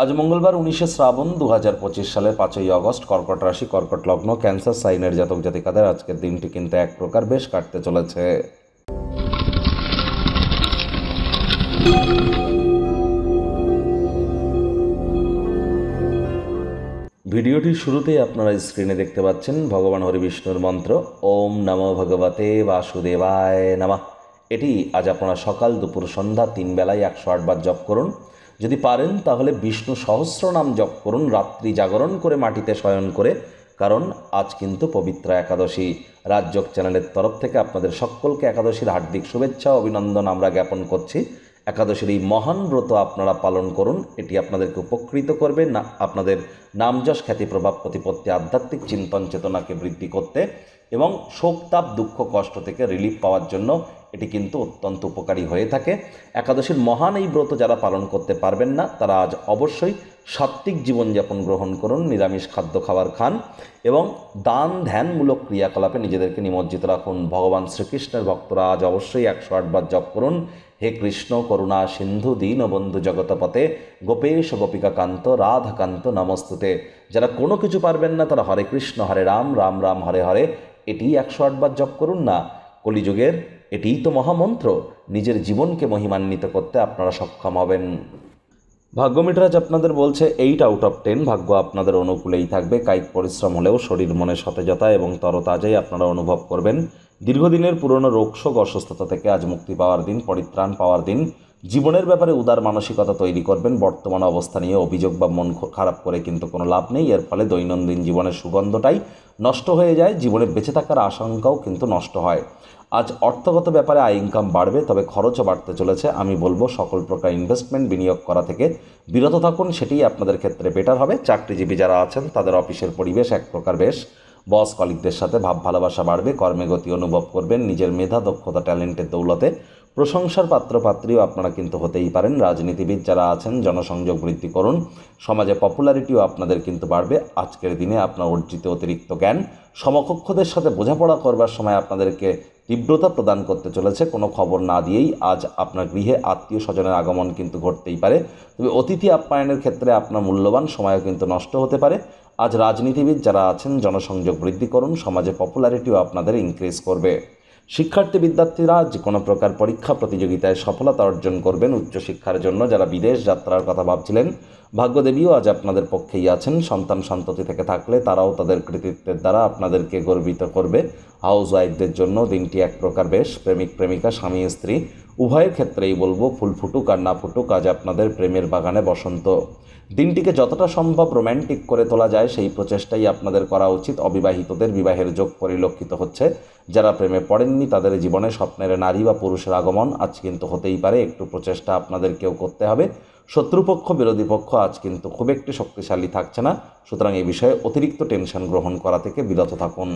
আজ মঙ্গলবার 19শে শ্রাবণ 2025 সালের 5ই আগস্ট, কর্কট রাশি, কর্কট লগ্ন, ক্যান্সার সাইনের জাতক জাতিকাদের আজকের দিনটি কিন্তু এক প্রকার বেশ কাটতে চলেছে। ভিডিওটির শুরুতেই আপনারা স্ক্রিনে দেখতে পাচ্ছেন ভগবান হরিবিষ্ণুর মন্ত্র ওম নমো ভগবতে বাসুদেবায় নমঃ। এটি আজ আপনারা সকাল দুপুর সন্ধ্যা 3 বেলায় 108 বার জপ করুন। যদি পারেন তাহলে বিষ্ণু সহস্রনাম জপ করুন রাত্রি জাগরণ করে, মাটিতে শয়ন করে, কারণ আজ কিন্তু পবিত্র একাদশী। রাজযোগ চ্যানেলের তরফ থেকে আপনাদের সকলকে একাদশীর হার্দিক শুভেচ্ছা ও অভিনন্দন আমরা জ্ঞাপন করছি। একাদশীর এই মহান ব্রত আপনারা পালন করুন, এটি আপনাদেরকে উপকৃত করবে না, আপনাদের নামযশ খ্যাতি প্রভাব প্রতিপত্তি আধ্যাত্মিক চিন্তন চেতনাকে বৃদ্ধি করতে এবং শোক তাপ দুঃখ কষ্ট থেকে রিলিফ পাওয়ার জন্য এটি কিন্তু অত্যন্ত উপকারী হয়ে থাকে। একাদশীর মহান এই ব্রত যারা পালন করতে পারবেন না তারা আজ অবশ্যই সাত্ত্বিক জীবনযাপন গ্রহণ করুন, নিরামিষ খাদ্য খাবার খান এবং দান ধ্যানমূলক ক্রিয়াকলাপে নিজেদেরকে নিমজ্জিত রাখুন। ভগবান শ্রীকৃষ্ণের ভক্তরা আজ অবশ্যই 108 বার জপ করুন। হে কৃষ্ণ করুণা সিন্ধু দীনবন্ধু জগতপতে গোপেশ গোপিকা কান্ত রাধাকান্ত নমস্তুতে। যারা কোনো কিছু পারবেন না তারা হরে কৃষ্ণ হরে রাম রাম রাম হরে হরে এটি 108 বার জপ করুন না। কলিযুগের এটিই তো মহামন্ত্র। নিজের জীবনকে মহিমান্বিত করতে আপনারা সক্ষম হবেন। ভাগ্যমিটার আজ আপনাদের বলছে 8 আউট অফ 10, ভাগ্য আপনাদের অনুকূলেই থাকবে। কায়িক পরিশ্রম হলেও শরীর মনে সতেজতা এবং তরতাজাই আপনারা অনুভব করবেন। দীর্ঘদিনের পুরনো রোগশোক অসুস্থতা থেকে আজ মুক্তি পাওয়ার দিন, পরিত্রাণ পাওয়ার দিন। জীবনের ব্যাপারে উদার মানসিকতা তৈরি করবেন। বর্তমান অবস্থা নিয়ে অভিযোগ বা মন খারাপ করে কিন্তু কোনো লাভ নেই। এর ফলে দৈনন্দিন জীবনের সুগন্ধটাই নষ্ট হয়ে যায়, জীবনে বেঁচে থাকার আশঙ্কাও কিন্তু নষ্ট হয়। আজ অর্থগত ব্যাপারে আয় ইনকাম বাড়বে, তবে খরচও বাড়তে চলেছে। আমি বলবো সকল প্রকার ইনভেস্টমেন্ট বিনিয়োগ করা থেকে বিরত থাকুন, সেটিই আপনাদের ক্ষেত্রে বেটার হবে। চাকরিজীবী যারা আছেন তাদের অফিসের পরিবেশ এক প্রকার বেশ। বস কলিগদের সাথে ভাব ভালোবাসা বাড়বে, কর্মে গতি অনুভব করবেন। নিজের মেধা দক্ষতা ট্যালেন্টের দৌলতে প্রশংসার পাত্রপাত্রীও আপনারা কিন্তু হতেই পারেন। রাজনীতিবিদ যারা আছেন জনসংযোগ বৃদ্ধি করুন, সমাজে পপুলারিটিও আপনাদের কিন্তু বাড়বে। আজকের দিনে আপনার অর্জিত অতিরিক্ত জ্ঞান সমকক্ষদের সাথে বোঝাপড়া করবার সময় আপনাদেরকে তীব্রতা প্রদান করতে চলেছে। কোনো খবর না দিয়েই আজ আপনার গৃহে আত্মীয় স্বজনের আগমন কিন্তু ঘটতেই পারে, তবে অতিথি আপ্যায়নের ক্ষেত্রে আপনার মূল্যবান সময়ও কিন্তু নষ্ট হতে পারে। আজ রাজনীতিবিদ যারা আছেন জনসংযোগ বৃদ্ধি করুন, সমাজে পপুলারিটিও আপনাদের ইনক্রিজ করবে। শিক্ষার্থী বিদ্যার্থীরা যে কোনো প্রকার পরীক্ষা প্রতিযোগিতায় সফলতা অর্জন করবেন। উচ্চশিক্ষার জন্য যারা বিদেশ যাত্রার কথা ভাবছিলেন, ভাগ্যদেবীও আজ আপনাদের পক্ষেই আছেন। সন্তান সন্ততি থেকে থাকলে তারাও তাদের কৃতিত্বের দ্বারা আপনাদেরকে গর্বিত করবে। হাউস ওয়াইফদের জন্য দিনটি এক প্রকার বেশ। প্রেমিক প্রেমিকা স্বামী স্ত্রী উভয়ের ক্ষেত্রেই বলবো ফুল ফুটুক আর না ফুটুক, আজ আপনাদের প্রেমের বাগানে বসন্ত। দিনটিকে যতটা সম্ভব রোম্যান্টিক করে তোলা যায় সেই প্রচেষ্টাই আপনাদের করা উচিত। অবিবাহিতদের বিবাহের যোগ পরিলক্ষিত হচ্ছে। যারা প্রেমে পড়েননি তাদের জীবনে স্বপ্নের নারী বা পুরুষের আগমন আজ কিন্তু হতেই পারে। একটু প্রচেষ্টা আপনাদেরকেও করতে হবে। শত্রুপক্ষ বিরোধী পক্ষ আজ কিন্তু খুব একটি শক্তিশালী থাকছে না, সুতরাং এই বিষয়ে অতিরিক্ত টেনশন গ্রহণ করা থেকে বিরত থাকুন।